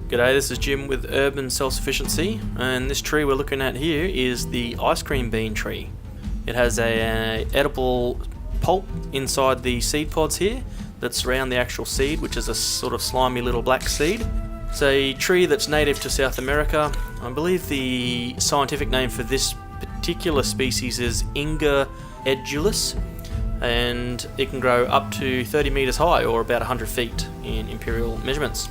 G'day, this is Jim with Urban Self-Sufficiency, and this tree we're looking at here is the ice cream bean tree. It has a edible pulp inside the seed pods here that's around the actual seed, which is a sort of slimy little black seed. It's a tree that's native to South America. I believe the scientific name for this particular species is Inga Edulis, and it can grow up to 30 metres high, or about 100 feet in imperial measurements.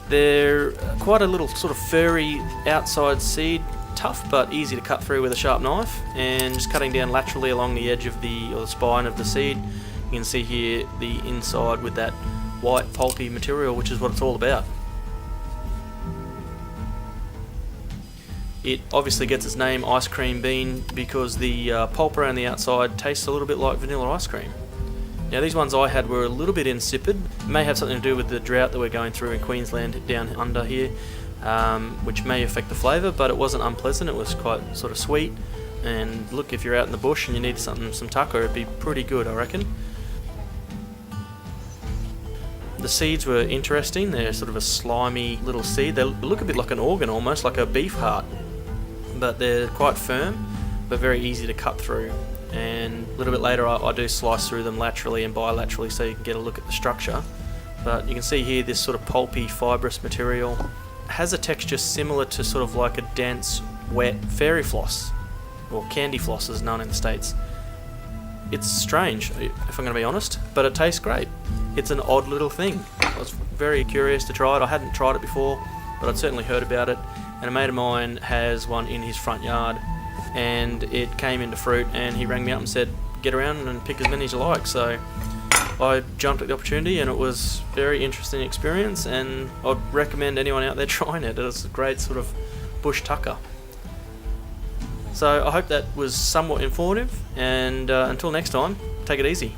They're quite a little sort of furry outside seed, tough but easy to cut through with a sharp knife, and just cutting down laterally along the edge of the spine of the seed, you can see here the inside with that white pulpy material, which is what it's all about. It obviously gets its name ice cream bean because the pulp around the outside tastes a little bit like vanilla ice cream. Now these ones I had were a little bit insipid. It may have something to do with the drought that we're going through in Queensland down under here, which may affect the flavour, but it wasn't unpleasant. It was quite sort of sweet, and look, if you're out in the bush and you need some tucker, it'd be pretty good, I reckon. The seeds were interesting. They're sort of a slimy little seed. They look a bit like an organ, almost like a beef heart, but they're quite firm but very easy to cut through. And a little bit later I do slice through them laterally and bilaterally so you can get a look at the structure. But you can see here this sort of pulpy fibrous material has a texture similar to sort of like a dense wet fairy floss, or candy floss as known in the States. It's strange, if I'm going to be honest, but it tastes great. It's an odd little thing. I was very curious to try it. I hadn't tried it before, but I'd certainly heard about it, and a mate of mine has one in his front yard, and it came into fruit, and he rang me up and said, get around and pick as many as you like. So I jumped at the opportunity, and it was a very interesting experience, and I'd recommend anyone out there trying it. It's a great sort of bush tucker. So I hope that was somewhat informative, and until next time, take it easy.